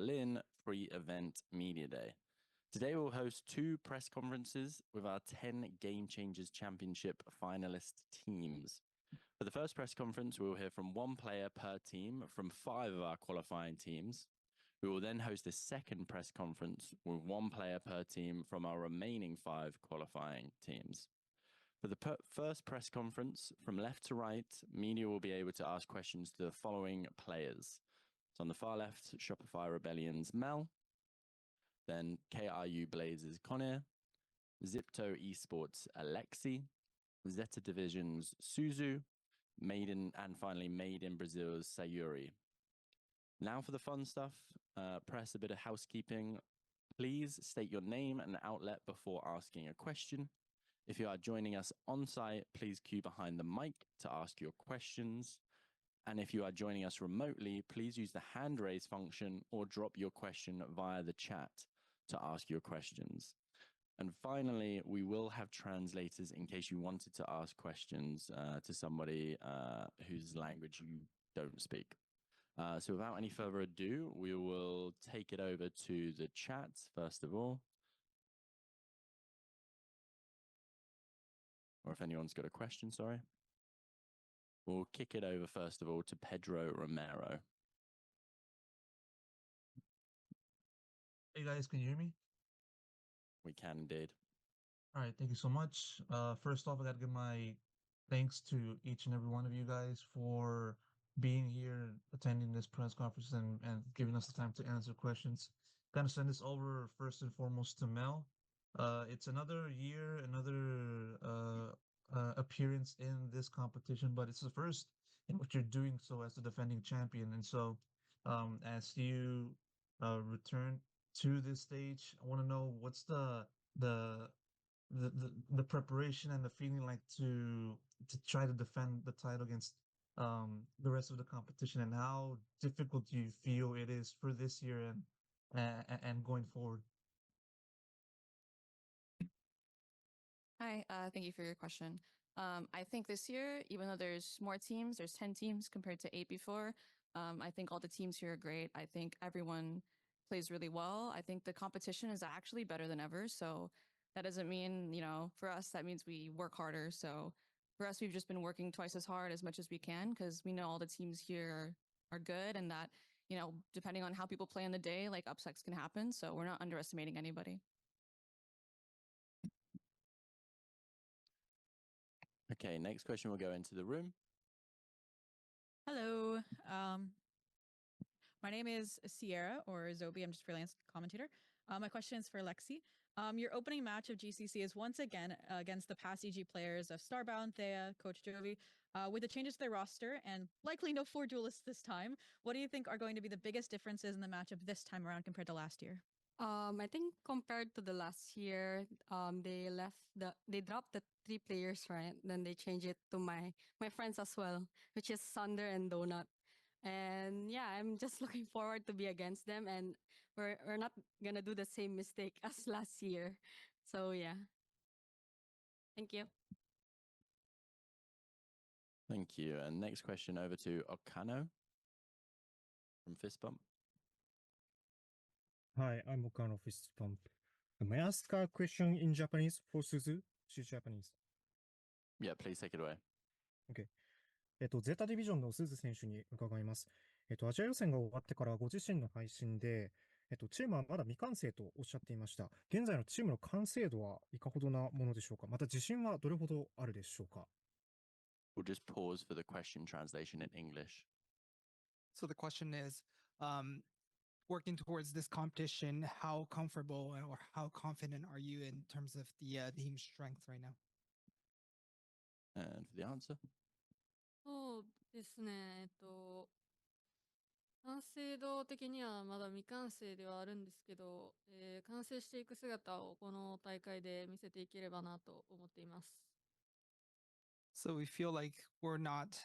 Berlin pre-event media day. Today we'll host 2 press conferences with our 10 Game Changers Championship finalist teams. For the first press conference, we will hear from 1 player per team from 5 of our qualifying teams. We will then host a second press conference with 1 player per team from our remaining 5 qualifying teams. For the first press conference, from left to right, media will be able to ask questions to the following players. So on the far left, Shopify Rebellion's Mel, then KRU Blazers CONIR, Zipto Esports Alexy, ZETA Division's SUZU, and finally Made in Brazil's Sayuri. Now for the fun stuff, press a bit of housekeeping. Please state your name and outlet before asking a question. If you are joining us on site, please queue behind the mic to ask your questions. And if you are joining us remotely, please use the hand raise function or drop your question via the chat to ask your questions. And finally, we will have translators in case you wanted to ask questions to somebody whose language you don't speak. So without any further ado, we will take it over to the chat first of all. Or if anyone's got a question, sorry. We'll kick it over first of all to Pedro Romero. Hey guys, can you hear me? We can indeed. All right, thank you so much. First off, I got to give my thanks to each and every one of you guys for being here, attending this press conference, and giving us the time to answer questions. Kind of send this over first and foremost to Mel. It's another year, another appearance in this competition, but it's the first in what you're doing so as the defending champion. And so as you return to this stage, I want to know what's the preparation and the feeling like to try to defend the title against the rest of the competition, and how difficult do you feel it is for this year and going forward? Hi, thank you for your question. I think this year, even though there's more teams, there's 10 teams compared to 8 before, I think all the teams here are great. I think everyone plays really well. I think the competition is actually better than ever. So that doesn't mean, you know, for us, that means we work harder. So for us, we've just been working twice as hard as much as we can, because we know all the teams here are good, and that, you know, depending on how people play in the day, like upsets can happen. So we're not underestimating anybody. Okay, next question will go into the room. Hello. My name is Sierra, or Zobi. I'm just a freelance commentator. My question is for Alexy. Your opening match of GCC is once again against the past EG players of Starbound, Thea, Coach Jovi. With the changes to their roster and likely no 4 duelists this time, what do you think are going to be the biggest differences in the matchup this time around compared to last year? I think compared to the last year, they dropped the 3 players, right? Then they changed it to my friends as well, which is Sunder and Donut. And yeah, I'm just looking forward to be against them, and we're not gonna do the same mistake as last year. So yeah. Thank you. Thank you. And next question over to Okano from Fist Bump. Hi, I'm Okano Fist Bump. May I ask a question in Japanese for SUZU? She's Japanese. Yeah, please take it away. Okay. ゼータディビジョンのスズ選手に伺います。アジア予選が終わってからご自身の配信で、チームはまだ未完成とおっしゃっていました。現在のチームの完成度はいかほどなものでしょうか。また自信はどれほどあるでしょうか。We'll just pause for the question translation in English. So the question is, working towards this competition, how comfortable or how confident are you in terms of the team strength right now? And for the answer? そうですね。完成度的にはまだ未完成ではあるんですけど、完成していく姿をこの大会で見せていければなと思っています。So we feel like we're not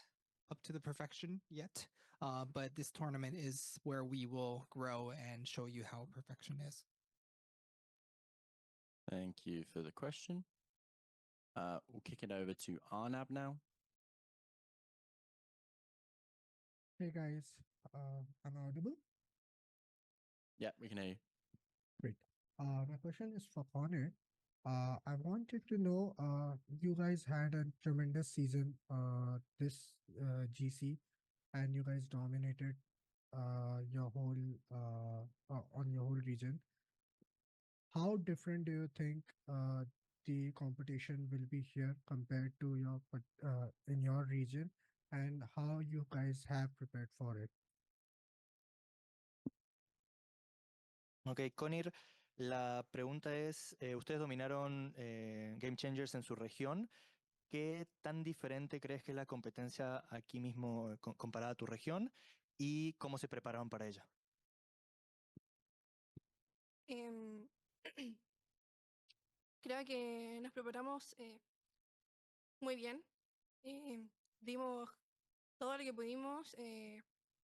up to the perfection yet, but this tournament is where we will grow and show you how perfection is. Thank you for the question. We'll kick it over to Arnab now. Hey guys, am I audible? Yeah, we can hear you. Great. My question is for Connor. I wanted to know, you guys had a tremendous season this GC, and you guys dominated your whole on your whole region. How different do you think the competition will be here compared to your in your region, and how you guys have prepared for it? Ok, Conir, la pregunta es, ustedes dominaron Game Changers en su región. ¿Qué tan diferente crees que es la competencia aquí mismo comparada a tu región y cómo se prepararon para ella? Em, Creo que nos preparamos muy bien. Dimos todo lo que pudimos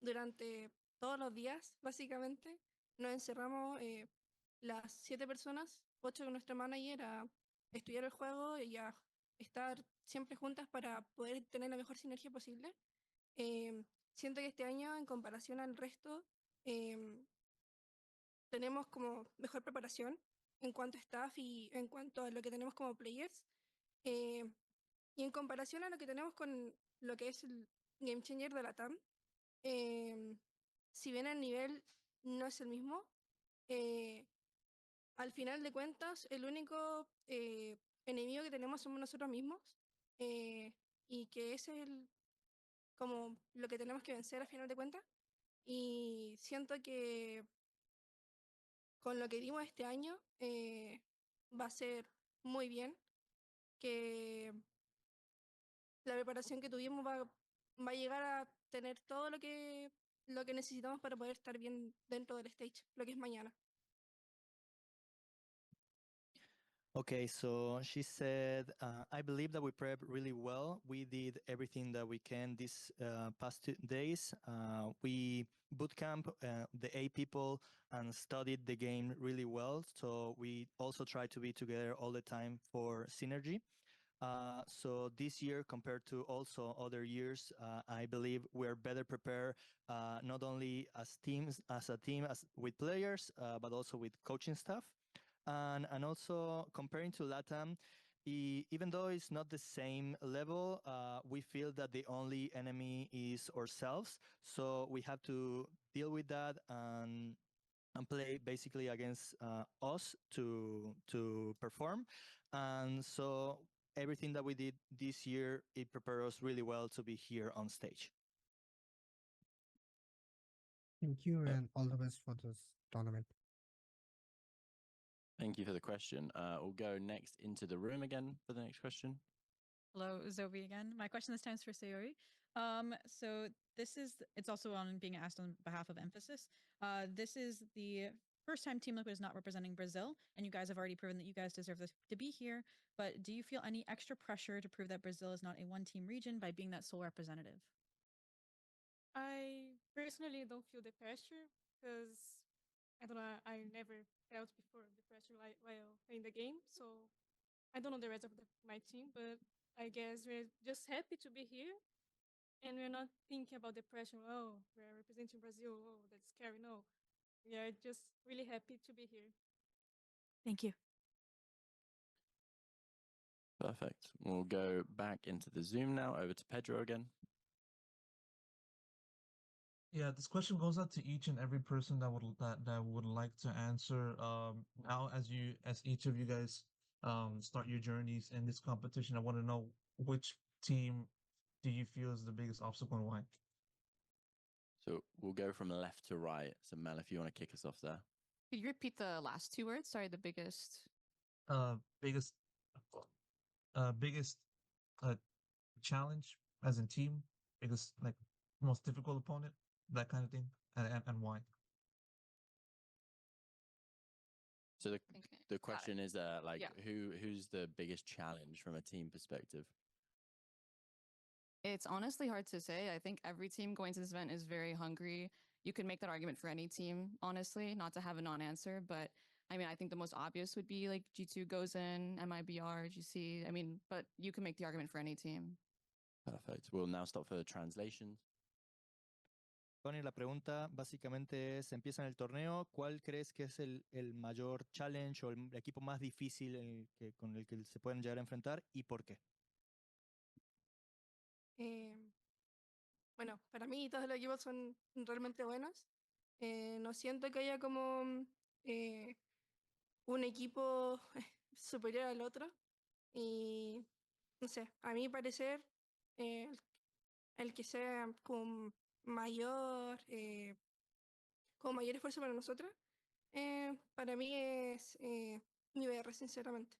durante todos los días, básicamente. Nos encerramos las 7 personas, 8 con nuestra manager, a estudiar el juego y a estar siempre juntas para poder tener la mejor sinergia posible. Siento que este año, en comparación al resto, tenemos como mejor preparación en cuanto a staff y en cuanto a lo que tenemos como players. Y en comparación a lo que tenemos con lo que es el Game Changer de la TAM, si bien el nivel no es el mismo, al final de cuentas el único enemigo que tenemos somos nosotros mismos, y que ese es como lo que tenemos que vencer al final de cuentas. Y siento que con lo que dimos este año va a ser muy bien, que la preparación que tuvimos va a llegar a tener todo lo que necesitamos para poder estar bien dentro del stage, lo que es mañana. Okay, so she said, I believe that we prepped really well. We did everything that we can these past 2 days. We bootcamp the 8 people and studied the game really well. So we also try to be together all the time for synergy. So this year, compared to also other years, I believe we're better prepared, not only as teams, as a team, as with players, but also with coaching staff. And also comparing to LATAM, even though it's not the same level, we feel that the only enemy is ourselves. So we have to deal with that and play basically against us to perform. And so everything that we did this year, it prepared us really well to be here on stage. Thank you, and all the best for this tournament. Thank you for the question. We'll go next into the room again for the next question. Hello, Zobi again. My question this time is for Sayuri. So it's also on being asked on behalf of Emphasis. This is the first time Team Liquid is not representing Brazil, and you guys have already proven that you guys deserve to be here. But do you feel any extra pressure to prove that Brazil is not a one-team region by being that sole representative? I personally don't feel the pressure because I don't know, I never felt before the pressure while playing the game. So I don't know the rest of my team, but I guess we're just happy to be here. And we're not thinking about the pressure, oh, we're representing Brazil, oh, that's scary. No, we are just really happy to be here. Thank you. Perfect. We'll go back into the Zoom now, over to Pedro again. Yeah, this question goes out to each and every person that would like to answer. Now, as each of you guys start your journeys in this competition, I want to know which team do you feel is the biggest obstacle and why? So we'll go from left to right. So Mel, if you want to kick us off there. Could you repeat the last 2 words? Sorry, the biggest. Biggest challenge as in team, biggest like most difficult opponent, that kind of thing, and why? So the Got question is like Yeah. who's the biggest challenge from a team perspective? It's honestly hard to say. I think every team going to this event is very hungry. You could make that argument for any team, honestly, not to have a non-answer. But I mean, I think the most obvious would be like G2 goes in, MIBR, GC. I mean, but you can make the argument for any team. Perfect. We'll now stop for the translation. Connie, la pregunta básicamente es, empieza en el torneo, ¿cuál crees que es el mayor challenge o el equipo más difícil con el que se pueden llegar a enfrentar y por qué? Bueno, para mí todos los equipos son realmente buenos. No siento que haya como un equipo superior al otro. Y no sé, a mi parecer, eh, el que sea con mayor esfuerzo para nosotros, para mí es MIBR, sinceramente.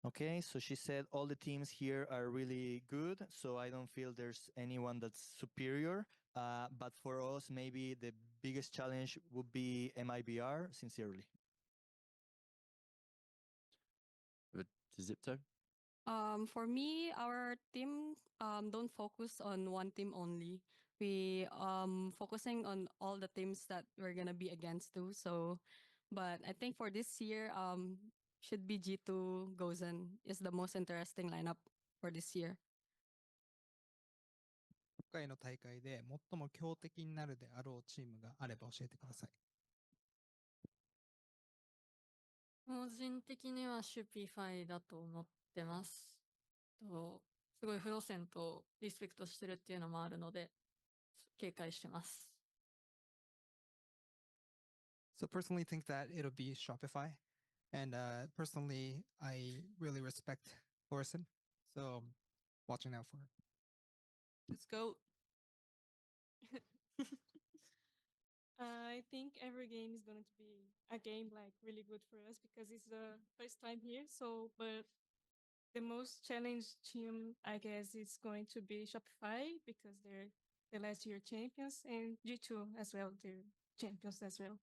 Okay, so she said all the teams here are really good, so I don't feel there's anyone that's superior. But for us, maybe the biggest challenge would be MIBR, sincerely. To Zipto? For me, our team don't focus on one team only. We focusing on all the teams that we're gonna be against too. So, but I think for this year, should be G2 Gozen is the most interesting lineup for this year. 今回の大会で最も強敵になるであろうチームがあれば教えてください。個人的にはシュピファイだと思ってます。すごいフロセンとリスペクトしてるっていうのもあるので、警戒してます。So personally think that it'll be Shopify. And personally, I really respect Thorson. So watching out for it. Let's go. I think every game is going to be a game like really good for us because it's the first time here. So, but the most challenged team, I guess, is going to be Shopify because they're the last year champions, and G2 as well, they're champions as well.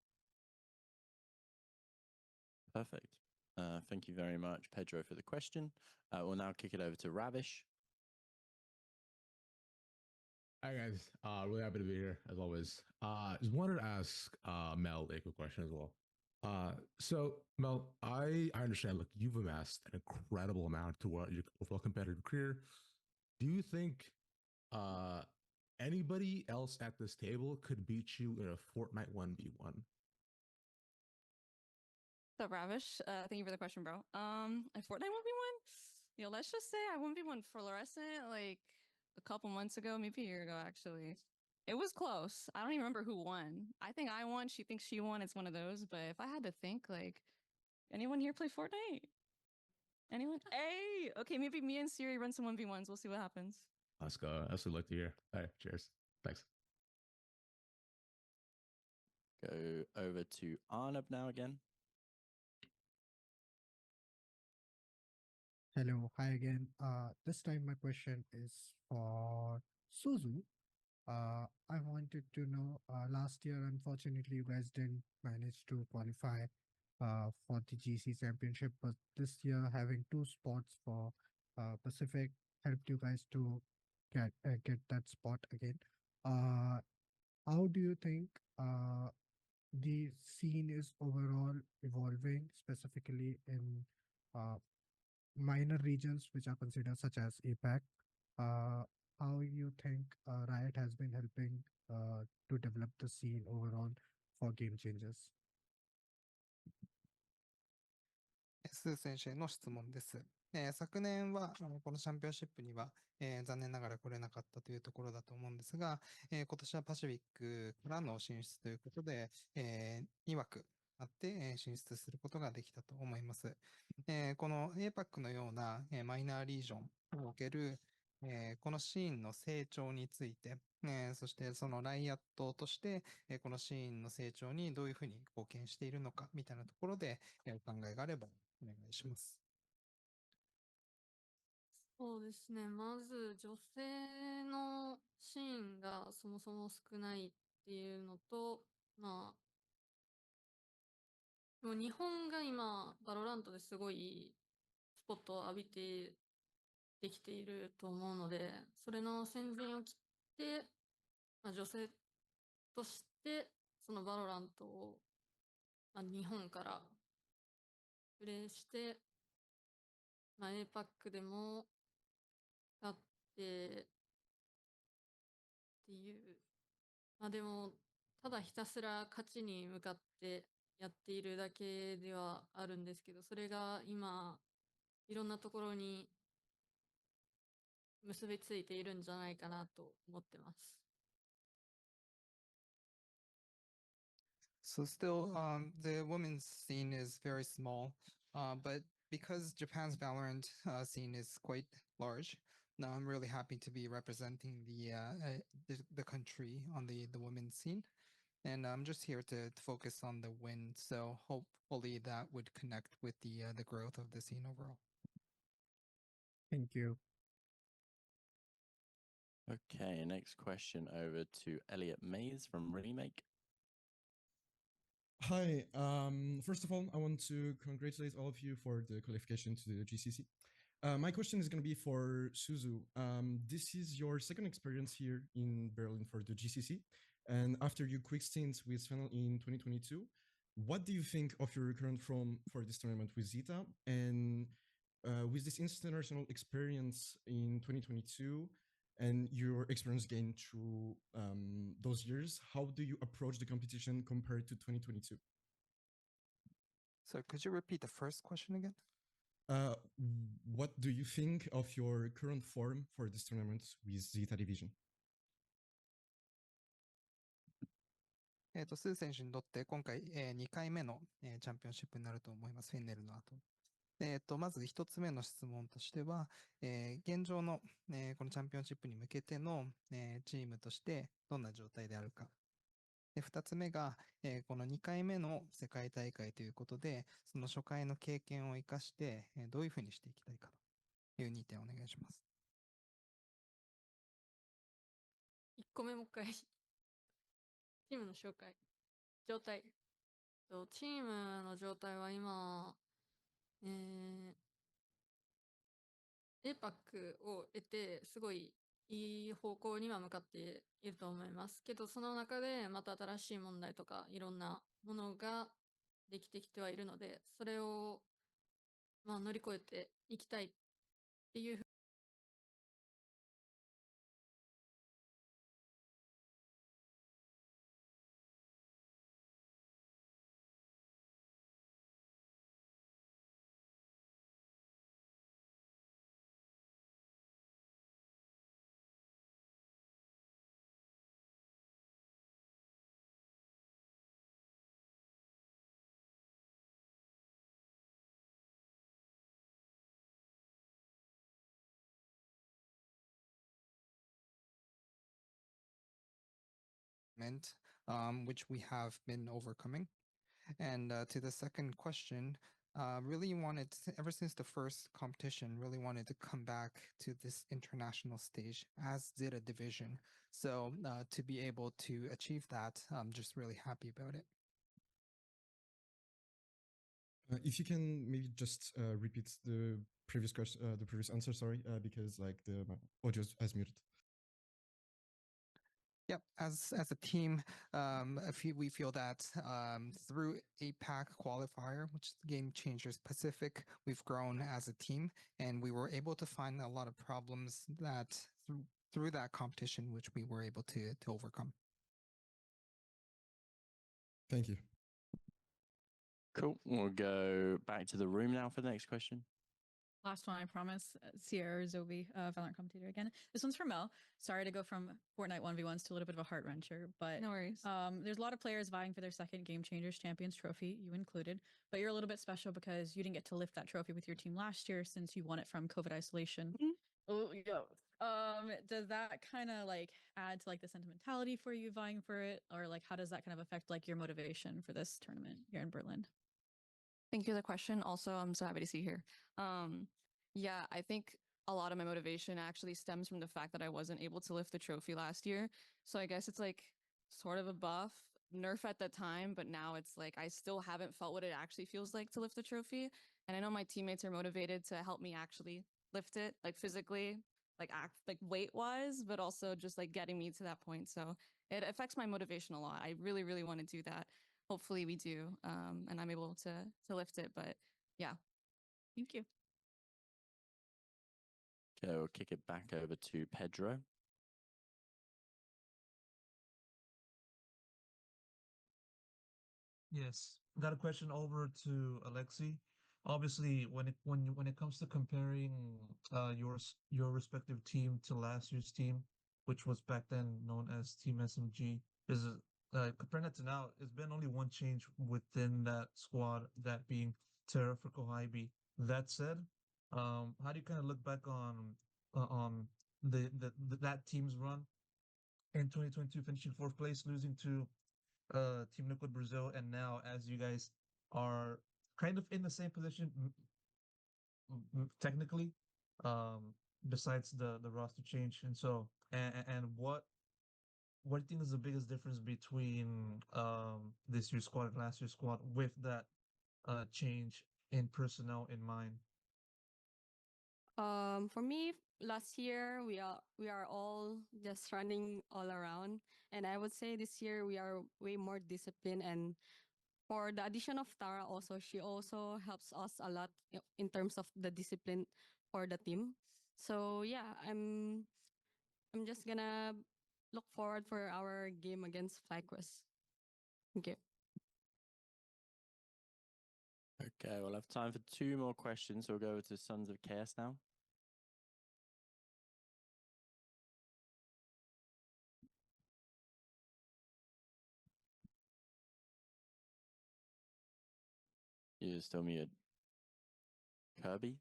Perfect. Thank you very much, Pedro, for the question. We'll now kick it over to Ravish. Hi guys, really happy to be here as always. Just wanted to ask Mel a quick question as well. So Mel, I understand. Look, you've amassed an incredible amount to what your overall competitive career. Do you think anybody else at this table could beat you in a Fortnite 1v1? So Ravish, thank you for the question, bro. A Fortnite 1v1? Yo, let's just say I 1v1 Fluorescent like a couple months ago, maybe a year ago, actually. It was close. I don't even remember who won. I think I won. She thinks she won. It's one of those. But if I had to think, like, anyone here play Fortnite? Anyone? Hey! Okay, maybe me and Siri run some 1v1s. We'll see what happens. Let's go. That's what I'd like to hear. All right, cheers. Thanks. Go over to Arnab now again. Hello, hi again. This time my question is for SUZU. I wanted to know, last year, unfortunately, you guys didn't manage to qualify for the GC Championship, but this year having 2 spots for Pacific helped you guys to get that spot again. How do you think the scene is overall evolving, specifically in minor regions which are considered such as APAC? How you think Riot has been helping to develop the scene overall for Game Changers? スー選手への質問です。昨年はこのチャンピオンシップには、残念ながら来れなかったというところだと思うんですが、今年はパシフィックからの進出ということで、2枠あって、進出することができたと思います。この APAC のような、マイナーリージョンにおける、このシーンの成長について、そしてそのライアットとして、このシーンの成長にどういうふうに貢献しているのかみたいなところで、お考えがあればお願いします。そうですね。まず女性のシーンがそもそも少ないっていうのと、まあ、でも日本が今、バロラントですごいスポットを浴びてできていると思うので、それの先陣を切って、まあ、女性としてそのバロラントを、まあ、日本からプレイして、まあ、APAC でも勝ってていう、まあでも、ただひたすら勝ちに向かってやっているだけではあるんですけど、それが今、いろんなところに結びついているんじゃないかなと思ってます。So still, the women's scene is very small, but because Japan's Valorant scene is quite large, now I'm really happy to be representing the country on the women's scene, and I'm just here to focus on the win. So hopefully that would connect with the growth of the scene overall. Thank you. Okay, next question over to Elliot Mays from Remake. Hi. First of all, I want to congratulate all of you for the qualification to the GCC. My question is going to be for SUZU. This is your second experience here in Berlin for the GCC. And after your quick stint with Funnel in 2022, what do you think of your current form for this tournament with ZETA? And with this international experience in 2022 and your experience gained through those years, how do you approach the competition compared to 2022? So could you repeat the first question again? What do you think of your current form for this tournament with ZETA Division? スー選手にとって今回、2回目の、チャンピオンシップになると思います、フェンネルの後。まず1つ目の質問としては、現状の、このチャンピオンシップに向けての、チームとしてどんな状態であるか。で2つ目が、この2回目の世界大会ということで、その初回の経験を生かして、どういうふうにしていきたいかという2点お願いします。1個目もう一回。チームの紹介。状態。チームの状態は今、APAC を得て、すごいいい方向には向かっていると思いますけど、その中でまた新しい問題とかいろんなものができてきてはいるので、それをまあ乗り越えていきたいっていうふうwhich we have been overcoming. And to the second question, really wanted to, ever since the first competition, really wanted to come back to this international stage as ZETA division. So to be able to achieve that, I'm just really happy about it. If you can maybe just repeat the previous question, the previous answer, sorry, because like the audio has muted. Yep, as a team, we feel that through APAC qualifier, which is Game Changers Pacific, we've grown as a team, and we were able to find a lot of problems that through that competition, which we were able to overcome. Thank you. Cool. We'll go back to the room now for the next question. Last one, I promise. Sierra Zobi, Valorant commentator again. This one's for Mel. Sorry to go from Fortnite 1v1s to a little bit of a heart wrencher, but No worries. There's a lot of players vying for their second Game Changers Champions trophy, you included, but you're a little bit special because you didn't get to lift that trophy with your team last year since you won it from COVID isolation. Oh, yeah. Does that kind of like add to like the sentimentality for you vying for it, or like how does that kind of affect like your motivation for this tournament here in Berlin? Thank you for the question. Also, I'm so happy to see you here. Yeah, I think a lot of my motivation actually stems from the fact that I wasn't able to lift the trophy last year. So I guess it's like sort of a buff, nerf at the time, but now it's like I still haven't felt what it actually feels like to lift the trophy. And I know my teammates are motivated to help me actually lift it, like physically, like weight wise, but also just like getting me to that point. So it affects my motivation a lot. I really, really want to do that. Hopefully we do, and I'm able to lift it. But yeah, thank you. Okay, we'll kick it back over to Pedro. Yes, got a question over to Alexy. Obviously, when it comes to comparing your respective team to last year's team, which was back then known as Team SMG, is comparing it to now, it's been only one change within that squad, that being Terra for Kohibi. That said, how do you kind of look back on that team's run in 2022, finishing fourth place, losing to Team Liquid Brazil, and now as you guys are kind of in the same position technically, besides the roster change, and so and what do you think is the biggest difference between this year's squad and last year's squad with that change in personnel in mind? For me, last year we are all just running all around, and I would say this year we are way more disciplined. And for the addition of Tara, also she also helps us a lot in terms of the discipline for the team. So yeah, I'm just gonna look forward for our game against FlyQuest. Thank you. Okay, we'll have time for two more questions. So we'll go over to Sons of Chaos now. You're still muted. Kirby?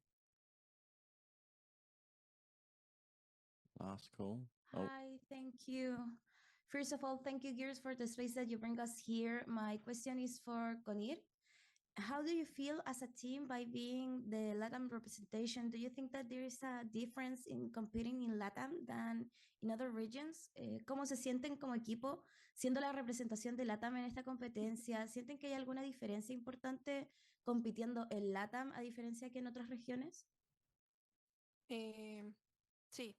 Last call. Oh, Hi, thank you. First of all, thank you, Gears, for the space that you bring us here. My question is for Conir. How do you feel as a team by being the LATAM representation? Do you think that there is a difference in competing in LATAM than in other regions? ¿Cómo se sienten como equipo siendo la representación de LATAM en esta competencia? ¿Sienten que hay alguna diferencia importante compitiendo en LATAM a diferencia que en otras regiones? Sí,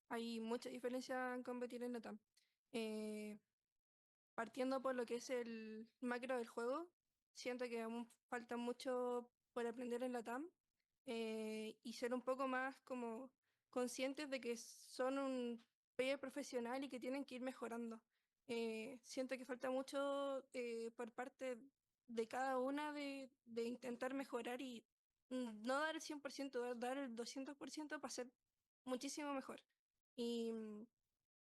hay mucha diferencia en competir en LATAM. Partiendo por lo que es el macro del juego, siento que aún falta mucho por aprender en LATAM, y ser un poco más como conscientes de que son un player profesional y que tienen que ir mejorando. Siento que falta mucho por parte de cada una de intentar mejorar y no dar el 100%, dar el 200% para ser muchísimo mejor. Y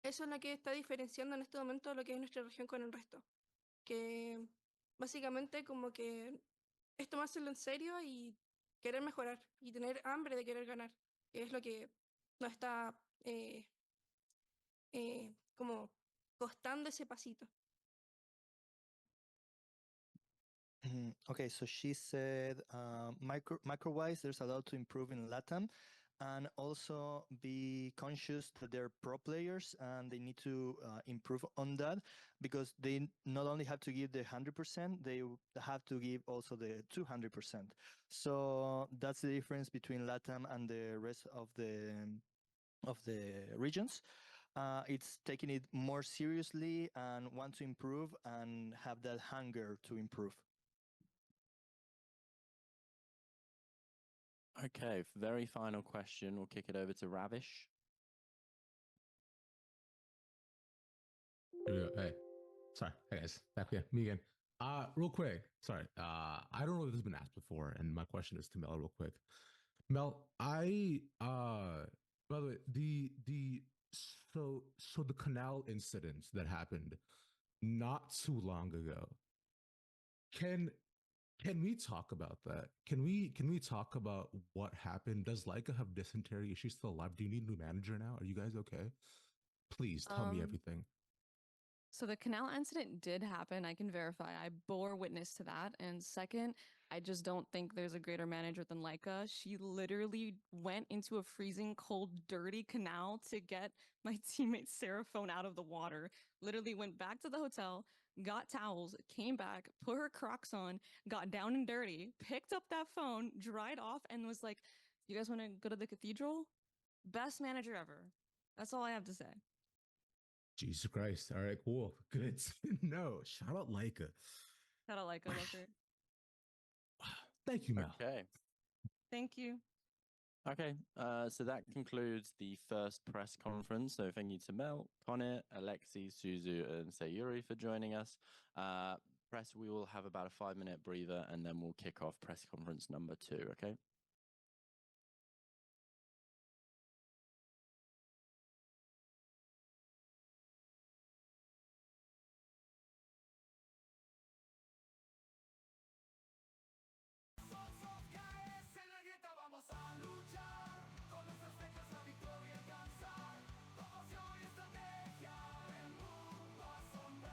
eso es lo que está diferenciando en este momento lo que es nuestra región con el resto. Que básicamente como que es tomárselo en serio y querer mejorar y tener hambre de querer ganar, que es lo que nos está como costando ese pasito. Okay, so she said micro-wise, there's a lot to improve in LATAM, and also be conscious that they're pro players and they need to improve on that, because they not only have to give the 100%, they have to give also the 200%. So that's the difference between LATAM and the rest of the regions. It's taking it more seriously and want to improve and have that hunger to improve. okay. Very final question. We'll kick it over to Ravish. Here we go. Hey, sorry. Hey guys, back here, me again. Real quick. Sorry. I don't know if this has been asked before, and my question is to Mel, real quick. Mel, by the way, so the canal incident that happened not too long ago. Can we talk about that? Can we talk about what happened? Does Leica have dysentery? Is she still alive? Do you need a new manager now? Are you guys okay? Please tell me everything. So the canal incident did happen. I can verify. I bore witness to that. And second, I just don't think there's a greater manager than Leica. She literally went into a freezing cold, dirty canal to get my teammate Seraphone out of the water. Literally went back to the hotel, got towels, came back, put her Crocs on, got down and dirty, picked up that phone, dried off, and was like, "You guys want to go to the cathedral?" Best manager ever. That's all I have to say. Jesus Christ. All right, cool. Good. No, shout out Leica. Shout out Leica, love her. Thank you, Mel. Okay. Thank you. Okay, so that concludes the first press conference. So thank you to Mel, Conir, Alexy, SUZU, and Sayuri for joining us. Press, we will have about a 5-minute breather and then we'll kick off press conference number 2, okay?